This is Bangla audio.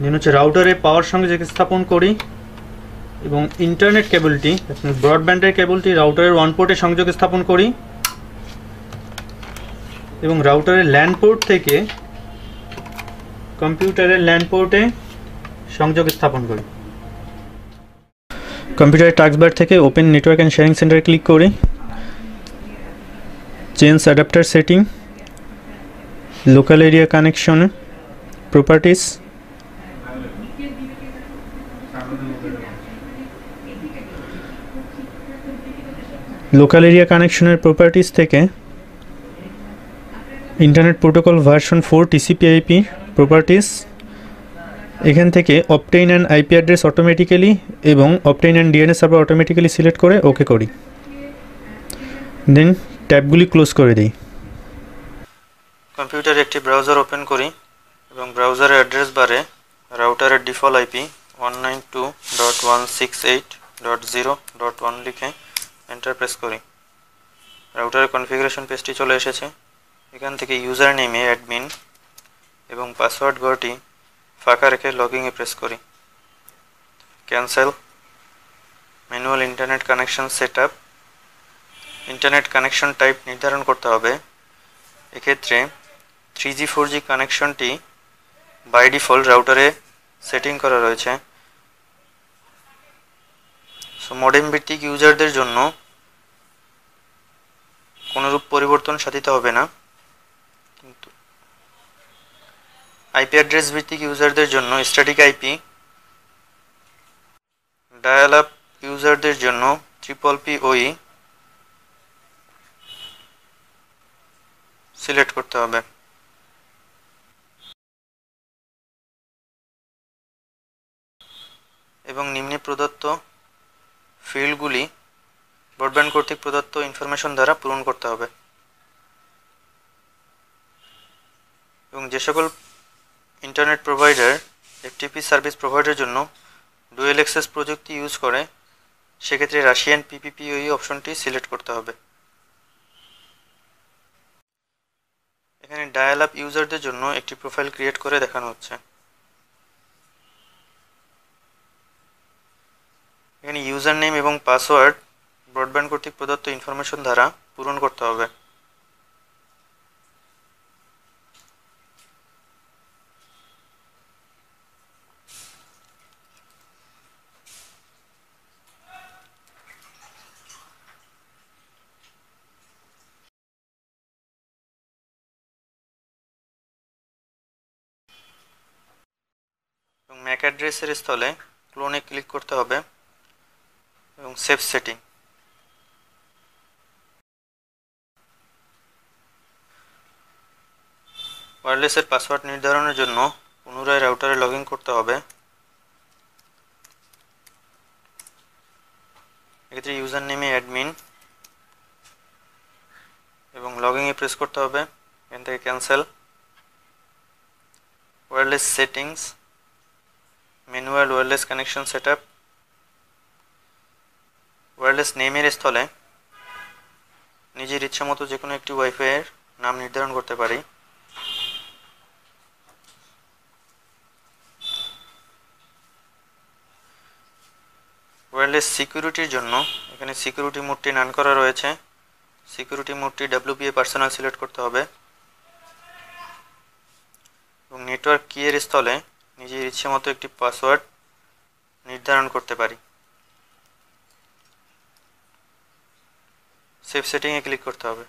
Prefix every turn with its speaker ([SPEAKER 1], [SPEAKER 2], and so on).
[SPEAKER 1] দেন হচ্ছে রাউটারে পাওয়ার সংযোগ স্থাপন করি এবং ইন্টারনেট কেবলটি ব্রডব্যান্ডের কেবলটি রাউটারের ওয়ান পোর্টে সংযোগ স্থাপন করি এবং রাউটারের ল্যান পোর্ট থেকে কম্পিউটারের ল্যান পোর্টে সংযোগ স্থাপন করি। কম্পিউটারের টাস্কবার থেকে ওপেন নেটওয়ার্ক অ্যান্ড শেয়ারিং সেন্টারে ক্লিক করি, change adapter setting, local area connection, properties, local area কানেকশনের প্রপার্টিস থেকে internet protocol version 4 TCP/IP properties, এখান থেকে obtain and IP address automatically এবং obtain and DNS server automatically select করে ওকে করি, দেন ট্যাবগুলি ক্লোজ করে দিই। কম্পিউটারে একটি ব্রাউজার ওপেন করি এবং ব্রাউজারের অ্যাড্রেস বারে রাউটারের ডিফল্ট আইপি 192.168.0.1 লিখে এন্টার প্রেস করি। রাউটারের কনফিগারেশন পেজটি চলে এসেছে। এখান থেকে ইউজার নেমে অ্যাডমিন এবং পাসওয়ার্ড ঘরটি ফাঁকা রেখে লগইনে প্রেস করি। Cancel, manual internet connection setup, internet connection type নির্ধারণ করতে হবে। এক্ষেত্রে 3G 4G কানেকশনটি বাই ডিফল্ট রাউটারে সেটিং করা রয়েছে। সো মডেম ভিত্তিক ইউজারদের জন্য কোনোরূপ পরিবর্তন সাধিত হবে না, কিন্তু আইপি অ্যাড্রেস ভিত্তিক ইউজারদের জন্য স্ট্যাটিক আইপি, ডায়াল আপ ইউজারদের জন্য PPPoE সিলেক্ট করতে হবে। এবং নিম্নে প্রদত্ত ফিল্ডগুলি ব্রডব্যান্ড কর্তৃক প্রদত্ত ইনফরমেশন দ্বারা পূরণ করতে হবে। এবং যে সকল ইন্টারনেট প্রোভাইডার FTP সার্ভিস প্রোভাইডারের জন্য ডুয়েল অ্যাক্সেস প্রযুক্তি ইউজ করে সেক্ষেত্রে রাশিয়ান PPPoE অপশনটি সিলেক্ট করতে হবে। এখানে ডায়াল আপ ইউজারদের জন্য একটি প্রোফাইল ক্রিয়েট করে দেখানো হচ্ছে। এখানে ইউজার নেম এবং পাসওয়ার্ড ব্রডব্যান্ড কর্তৃক প্রদত্ত ইনফরমেশন দ্বারা পূরণ করতে হবে। এবং ম্যাক অ্যাড্রেসের স্থলে ক্লোনে ক্লিক করতে হবে এবং সেভ সেটিং। ওয়্যারলেসের পাসওয়ার্ড নির্ধারণের জন্য পুনরায় রাউটারে লগ ইন করতে হবে। এক্ষেত্রে ইউজার নেমে অ্যাডমিন এবং লগ ইনে প্রেস করতে হবে। এখান থেকে cancel, wireless settings, manual wireless connection setup, wireless নেমের স্থলে নিজের ইচ্ছা মতো যে কোনো একটি ওয়াইফাইয়ের নাম নির্ধারণ করতে পারি। ওয়্যারলেস সিকিউরিটির জন্য এখানে সিকিউরিটি মোডটি নান করা রয়েছে। সিকিউরিটি মোডটি WPA পার্সোনাল সিলেক্ট করতে হবে এবং নেটওয়ার্ক কিয়ের স্থলে নিজের ইচ্ছে মতো একটি পাসওয়ার্ড নির্ধারণ করতে পারি। সেভ সেটিংয়ে ক্লিক করতে হবে।